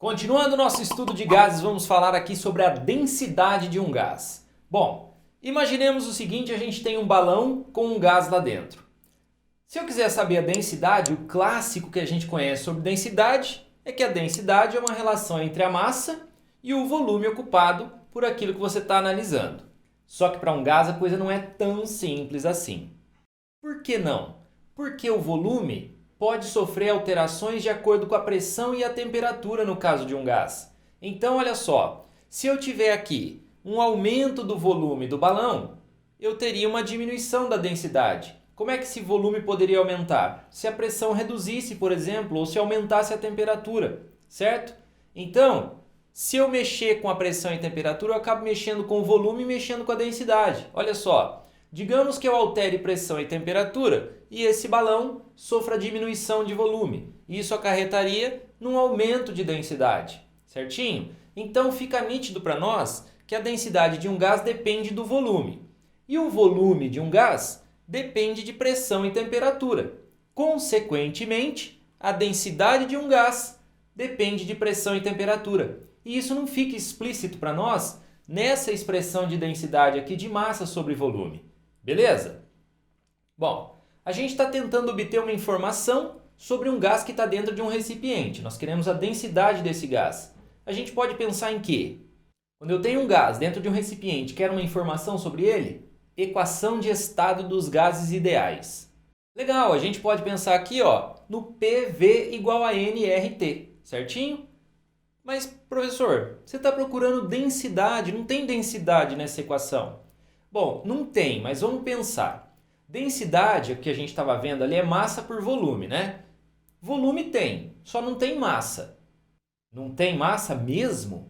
Continuando nosso estudo de gases, vamos falar aqui sobre a densidade de um gás. Bom, imaginemos o seguinte, a gente tem um balão com um gás lá dentro. Se eu quiser saber a densidade, o clássico que a gente conhece sobre densidade é que a densidade é uma relação entre a massa e o volume ocupado por aquilo que você está analisando. Só que para um gás a coisa não é tão simples assim. Por que não? Porque o volume pode sofrer alterações de acordo com a pressão e a temperatura no caso de um gás. Então, olha só, se eu tiver aqui um aumento do volume do balão, eu teria uma diminuição da densidade. Como é que esse volume poderia aumentar? Se a pressão reduzisse, por exemplo, ou se aumentasse a temperatura, certo? Então, se eu mexer com a pressão e temperatura, eu acabo mexendo com o volume e mexendo com a densidade. Olha só. Digamos que eu altere pressão e temperatura e esse balão sofra diminuição de volume. Isso acarretaria num aumento de densidade, certinho? Então fica nítido para nós que a densidade de um gás depende do volume. E o volume de um gás depende de pressão e temperatura. Consequentemente, a densidade de um gás depende de pressão e temperatura. E isso não fica explícito para nós nessa expressão de densidade aqui de massa sobre volume. Beleza? Bom, a gente está tentando obter uma informação sobre um gás que está dentro de um recipiente. Nós queremos a densidade desse gás. A gente pode pensar em quê? Quando eu tenho um gás dentro de um recipiente, quero uma informação sobre ele? Equação de estado dos gases ideais. Legal, a gente pode pensar aqui no PV igual a nRT, certinho? Mas, professor, você está procurando densidade, não tem densidade nessa equação. Bom, não tem, mas vamos pensar. Densidade, o que a gente estava vendo ali, é massa por volume, né? Volume tem, só não tem massa. Não tem massa mesmo?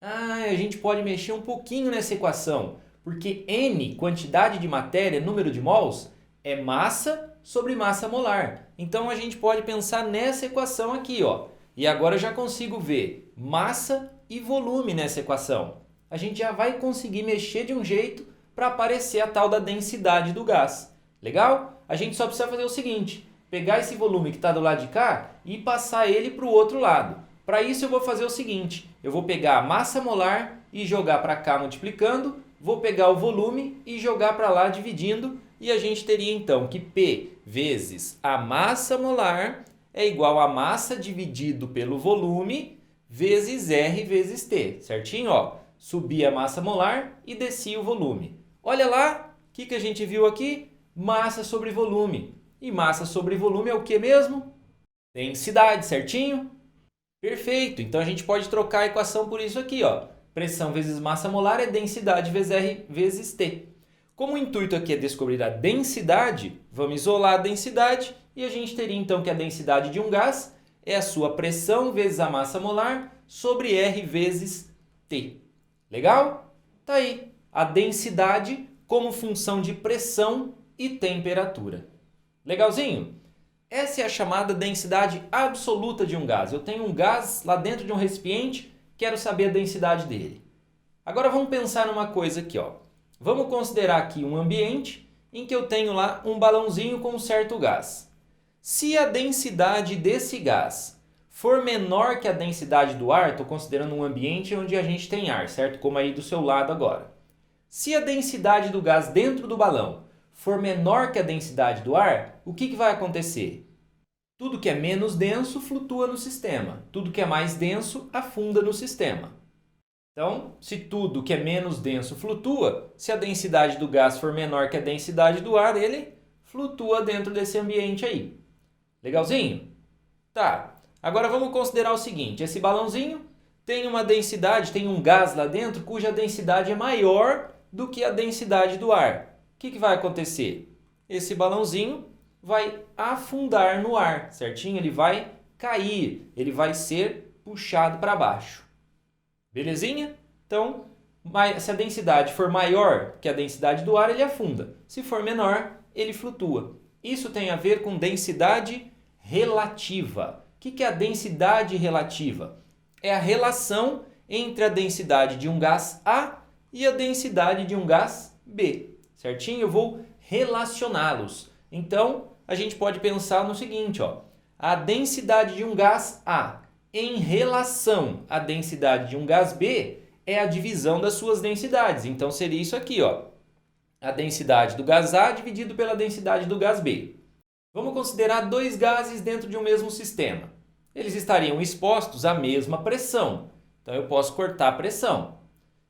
A gente pode mexer um pouquinho nessa equação, porque N, quantidade de matéria, número de mols, é massa sobre massa molar. Então a gente pode pensar nessa equação aqui, E agora eu já consigo ver massa e volume nessa equação. A gente já vai conseguir mexer de um jeito para aparecer a tal da densidade do gás. Legal? A gente só precisa fazer o seguinte, pegar esse volume que está do lado de cá e passar ele para o outro lado. Para isso eu vou fazer o seguinte, eu vou pegar a massa molar e jogar para cá multiplicando, vou pegar o volume e jogar para lá dividindo, e a gente teria então que P vezes a massa molar é igual a massa dividido pelo volume vezes R vezes T, certinho? Subi a massa molar e desci o volume. Olha lá, o que a gente viu aqui? Massa sobre volume. E massa sobre volume é o que mesmo? Densidade, certinho? Perfeito, então a gente pode trocar a equação por isso aqui. Pressão vezes massa molar é densidade vezes R vezes T. Como o intuito aqui é descobrir a densidade, vamos isolar a densidade e a gente teria então que a densidade de um gás é a sua pressão vezes a massa molar sobre R vezes T. Legal? Tá aí, a densidade como função de pressão e temperatura. Legalzinho? Essa é a chamada densidade absoluta de um gás. Eu tenho um gás lá dentro de um recipiente, quero saber a densidade dele. Agora vamos pensar numa coisa aqui. Vamos considerar aqui um ambiente em que eu tenho lá um balãozinho com um certo gás. Se a densidade desse gás for menor que a densidade do ar, estou considerando um ambiente onde a gente tem ar, certo? Como aí do seu lado agora. Se a densidade do gás dentro do balão for menor que a densidade do ar, o que vai acontecer? Tudo que é menos denso flutua no sistema. Tudo que é mais denso afunda no sistema. Então, se tudo que é menos denso flutua, se a densidade do gás for menor que a densidade do ar, ele flutua dentro desse ambiente aí. Legalzinho? Tá. Agora vamos considerar o seguinte, esse balãozinho tem uma densidade, tem um gás lá dentro cuja densidade é maior do que a densidade do ar. O que vai acontecer? Esse balãozinho vai afundar no ar, certinho? Ele vai cair, ele vai ser puxado para baixo. Belezinha? Então, se a densidade for maior que a densidade do ar, ele afunda. Se for menor, ele flutua. Isso tem a ver com densidade relativa. O que é a densidade relativa? É a relação entre a densidade de um gás A e a densidade de um gás B. Certinho? Eu vou relacioná-los. Então, a gente pode pensar no seguinte, a densidade de um gás A em relação à densidade de um gás B é a divisão das suas densidades. Então seria isso aqui, ó. A densidade do gás A dividido pela densidade do gás B. Vamos considerar dois gases dentro de um mesmo sistema. Eles estariam expostos à mesma pressão. Então eu posso cortar a pressão.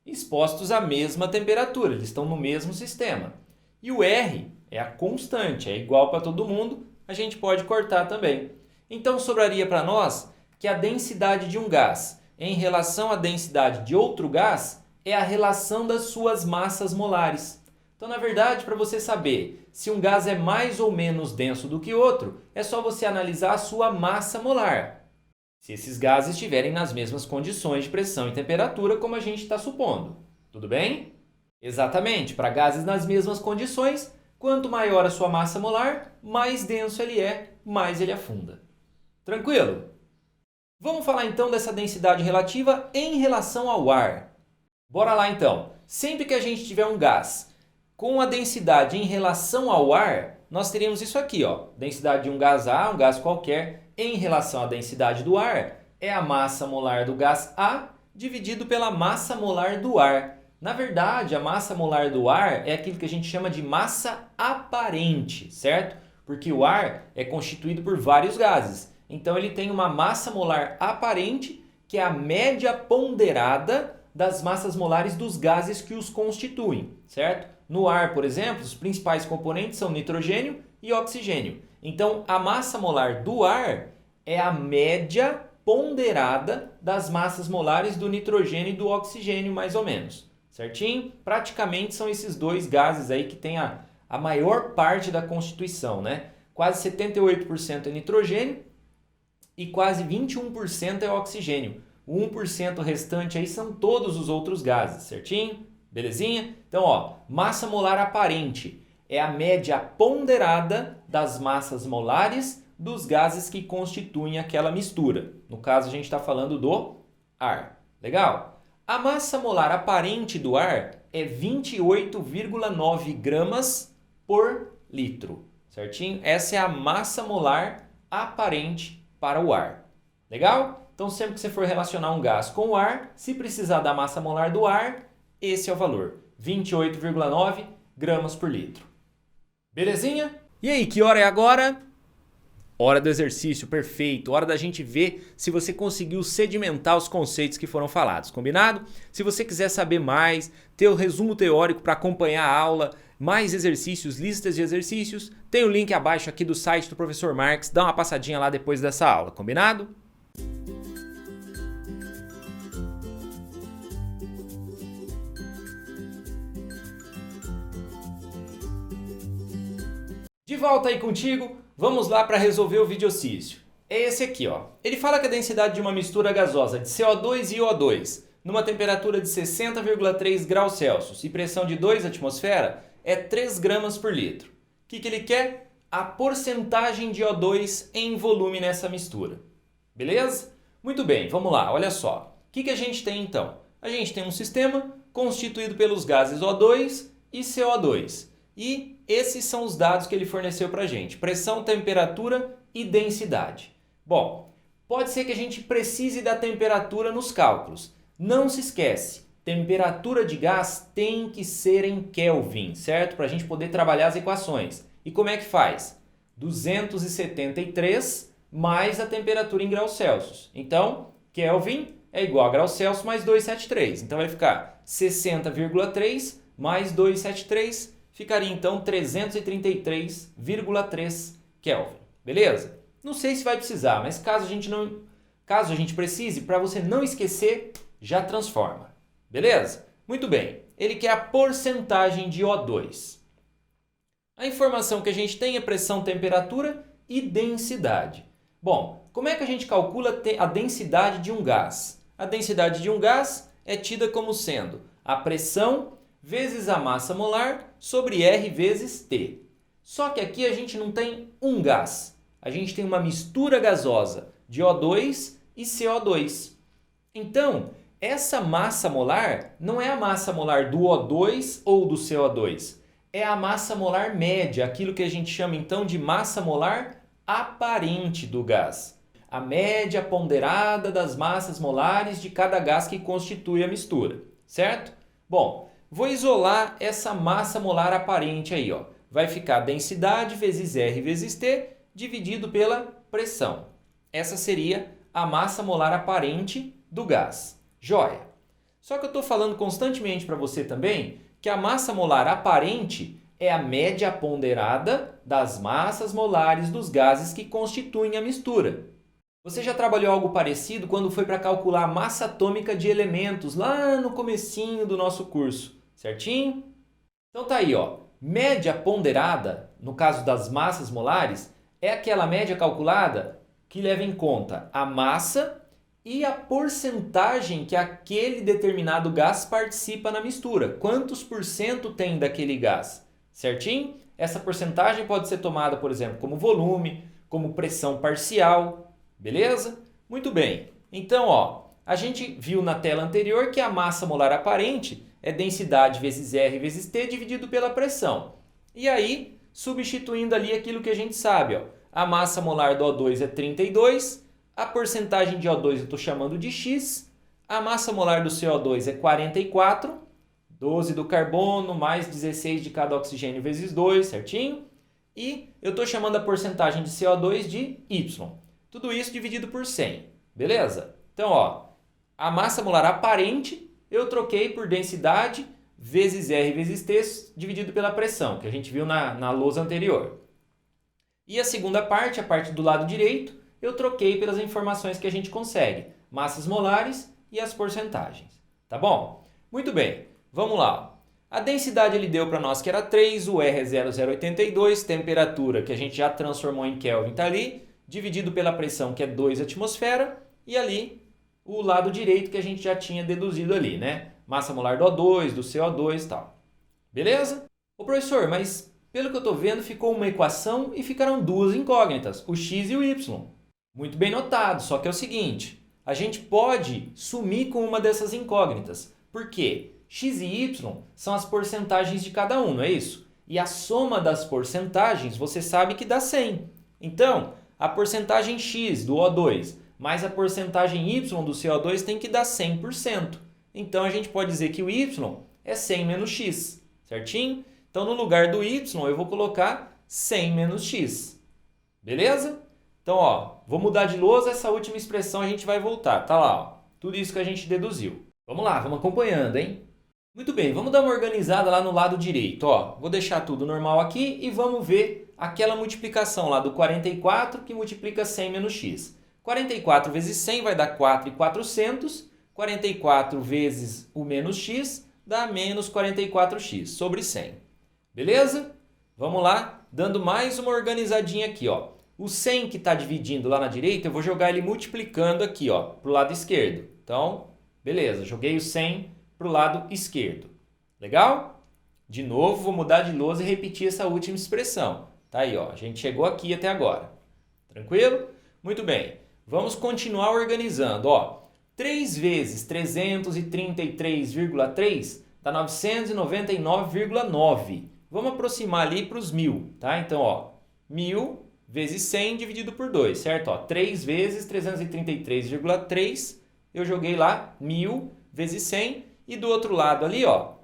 Expostos à mesma temperatura, eles estão no mesmo sistema. E o R é a constante, é igual para todo mundo, a gente pode cortar também. Então sobraria para nós que a densidade de um gás em relação à densidade de outro gás é a relação das suas massas molares. Então, na verdade, para você saber se um gás é mais ou menos denso do que outro, é só você analisar a sua massa molar. Se esses gases estiverem nas mesmas condições de pressão e temperatura, como a gente está supondo. Tudo bem? Exatamente, para gases nas mesmas condições, quanto maior a sua massa molar, mais denso ele é, mais ele afunda. Tranquilo? Vamos falar então dessa densidade relativa em relação ao ar. Bora lá então. Sempre que a gente tiver um gás com a densidade em relação ao ar, nós teríamos isso aqui, ó. Densidade de um gás A, um gás qualquer, em relação à densidade do ar, é a massa molar do gás A dividido pela massa molar do ar. Na verdade, a massa molar do ar é aquilo que a gente chama de massa aparente, certo? Porque o ar é constituído por vários gases. Então ele tem uma massa molar aparente, que é a média ponderada das massas molares dos gases que os constituem, certo? No ar, por exemplo, os principais componentes são nitrogênio e oxigênio. Então, a massa molar do ar é a média ponderada das massas molares do nitrogênio e do oxigênio, mais ou menos. Certinho? Praticamente são esses dois gases aí que têm a maior parte da constituição, né? Quase 78% é nitrogênio e quase 21% é oxigênio. O 1% restante aí são todos os outros gases, certinho? Belezinha? Então, ó, massa molar aparente é a média ponderada das massas molares dos gases que constituem aquela mistura. No caso, a gente está falando do ar. Legal? A massa molar aparente do ar é 28,9 gramas por litro. Certinho? Essa é a massa molar aparente para o ar. Legal? Então, sempre que você for relacionar um gás com o ar, se precisar da massa molar do ar, esse é o valor, 28,9 gramas por litro. Belezinha? E aí, que hora é agora? Hora do exercício, perfeito. Hora da gente ver se você conseguiu sedimentar os conceitos que foram falados, combinado? Se você quiser saber mais, ter o resumo teórico para acompanhar a aula, mais exercícios, listas de exercícios, tem o link abaixo aqui do site do Professor Marx. Dá uma passadinha lá depois dessa aula, combinado? De volta aí contigo, vamos lá para resolver o videocício. É esse aqui, ó. Ele fala que a densidade de uma mistura gasosa de CO2 e O2 numa temperatura de 60,3 graus Celsius e pressão de 2 atmosfera é 3 gramas por litro. O que ele quer? A porcentagem de O2 em volume nessa mistura. Beleza? Muito bem, vamos lá, olha só. O que a gente tem então? A gente tem um sistema constituído pelos gases O2 e CO2. E esses são os dados que ele forneceu para a gente. Pressão, temperatura e densidade. Bom, pode ser que a gente precise da temperatura nos cálculos. Não se esquece, temperatura de gás tem que ser em Kelvin, certo? Para a gente poder trabalhar as equações. E como é que faz? 273 mais a temperatura em graus Celsius. Então, Kelvin é igual a graus Celsius mais 273. Então vai ficar 60,3 mais 273, ficaria então 333,3 Kelvin. Beleza? Não sei se vai precisar, mas caso a gente precise, para você não esquecer, já transforma. Beleza? Muito bem. Ele quer a porcentagem de O2. A informação que a gente tem é pressão, temperatura e densidade. Bom, como é que a gente calcula a densidade de um gás? A densidade de um gás é tida como sendo a pressão vezes a massa molar sobre R vezes T. Só que aqui a gente não tem um gás. A gente tem uma mistura gasosa de O2 e CO2. Então, essa massa molar não é a massa molar do O2 ou do CO2. É a massa molar média, aquilo que a gente chama então de massa molar aparente do gás. a média ponderada das massas molares de cada gás que constitui a mistura, certo? Bom, vou isolar essa massa molar aparente aí, ó. Vai ficar densidade vezes R vezes T dividido pela pressão. Essa seria a massa molar aparente do gás. Joia! Só que eu estou falando constantemente para você também que a massa molar aparente é a média ponderada das massas molares dos gases que constituem a mistura. Você já trabalhou algo parecido quando foi para calcular a massa atômica de elementos lá no comecinho do nosso curso, certinho? Então tá aí, ó. Média ponderada, no caso das massas molares, é aquela média calculada que leva em conta a massa e a porcentagem que aquele determinado gás participa na mistura. Quantos por cento tem daquele gás, certinho? Essa porcentagem pode ser tomada, por exemplo, como volume, como pressão parcial, beleza? Muito bem. Então, ó, a gente viu na tela anterior que a massa molar aparente é densidade vezes R vezes T dividido pela pressão. E aí, substituindo ali aquilo que a gente sabe, ó, a massa molar do O2 é 32, a porcentagem de O2 eu estou chamando de X, a massa molar do CO2 é 44, 12 do carbono mais 16 de cada oxigênio vezes 2, certinho? E eu estou chamando a porcentagem de CO2 de Y. Tudo isso dividido por 100, beleza? Então, ó, a massa molar aparente eu troquei por densidade vezes R vezes T dividido pela pressão, que a gente viu na lousa anterior. E a segunda parte, a parte do lado direito, eu troquei pelas informações que a gente consegue, massas molares e as porcentagens. Tá bom? Muito bem, vamos lá. A densidade ele deu para nós que era 3, o R é 0,082, temperatura que a gente já transformou em Kelvin está ali, dividido pela pressão que é 2 atmosfera, e ali o lado direito que a gente já tinha deduzido ali, né? Massa molar do O2, do CO2 e tal. Beleza? Ô professor, mas pelo que eu estou vendo ficou uma equação e ficaram duas incógnitas, o X e o Y. Muito bem notado, só que é o seguinte, a gente pode sumir com uma dessas incógnitas. Por quê? X e Y são as porcentagens de cada um, não é isso? E a soma das porcentagens você sabe que dá 100. Então, a porcentagem X do O2 mais a porcentagem Y do CO2 tem que dar 100%. Então, a gente pode dizer que o Y é 100 menos X, certinho? Então, no lugar do Y, eu vou colocar 100 menos X. Beleza? Então, ó, vou mudar de lousa, essa última expressão a gente vai voltar. Tá lá, ó, tudo isso que a gente deduziu. Vamos lá, vamos acompanhando, hein? Muito bem, vamos dar uma organizada lá no lado direito. Ó, vou deixar tudo normal aqui e vamos ver aquela multiplicação lá do 44 que multiplica 100 menos X. 44 vezes 100 vai dar 4.400. 44 vezes o menos x dá menos 44x sobre 100. Beleza? Vamos lá, dando mais uma organizadinha aqui, ó. O 100 que está dividindo lá na direita, eu vou jogar ele multiplicando aqui, ó, para o lado esquerdo. Então, beleza, joguei o 100 para o lado esquerdo. Legal? De novo, vou mudar de lousa e repetir essa última expressão. Tá aí, ó, a gente chegou aqui até agora. Tranquilo? Muito bem. Vamos continuar organizando, ó. 3 vezes 333,3 dá 999,9. Vamos aproximar ali para os 1000, tá? Então, ó, 1000 vezes 100 dividido por 2, certo? Ó, 3 vezes 333,3, eu joguei lá 1000 vezes 100 e do outro lado ali, ó,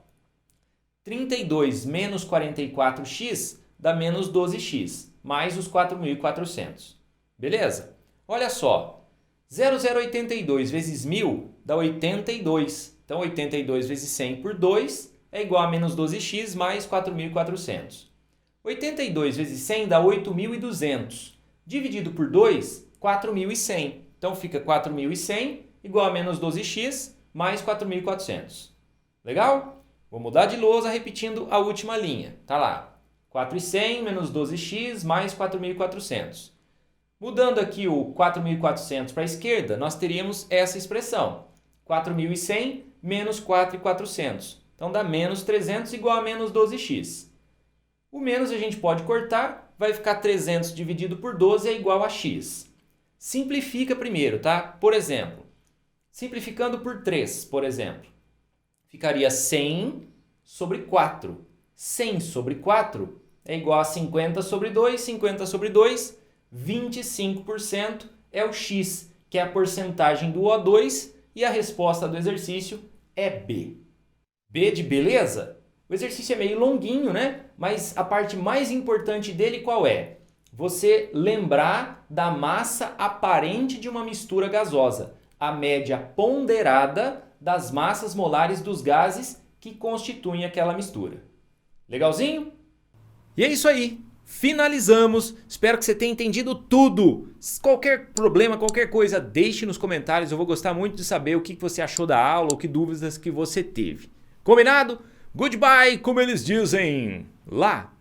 32 menos 44x dá menos 12x, mais os 4.400. Beleza? Olha só. 0,082 vezes 1000 dá 82. Então, 82 vezes 100 por 2 é igual a menos 12x mais 4.400. 82 vezes 100 dá 8.200. Dividido por 2, 4.100. Então, fica 4.100 igual a menos 12x mais 4.400. Legal? Vou mudar de lousa repetindo a última linha. Tá lá. 4.100 menos 12x mais 4.400. Mudando aqui o 4.400 para a esquerda, nós teríamos essa expressão. 4.100 menos 4.400. Então, dá menos 300 igual a menos 12x. O menos a gente pode cortar, vai ficar 300 dividido por 12 é igual a x. Simplifica primeiro, tá? Por exemplo, simplificando por 3, por exemplo, ficaria 100 sobre 4. 100 sobre 4 é igual a 50 sobre 2, 50 sobre 2, 25% é o X, que é a porcentagem do O2, e a resposta do exercício é B. B de beleza? O exercício é meio longuinho, né? Mas a parte mais importante dele qual é? Você lembrar da massa aparente de uma mistura gasosa, a média ponderada das massas molares dos gases que constituem aquela mistura. Legalzinho? E é isso aí. Finalizamos. Espero que você tenha entendido tudo. Qualquer problema, qualquer coisa, deixe nos comentários. Eu vou gostar muito de saber o que você achou da aula ou que dúvidas que você teve. Combinado? Goodbye, como eles dizem lá.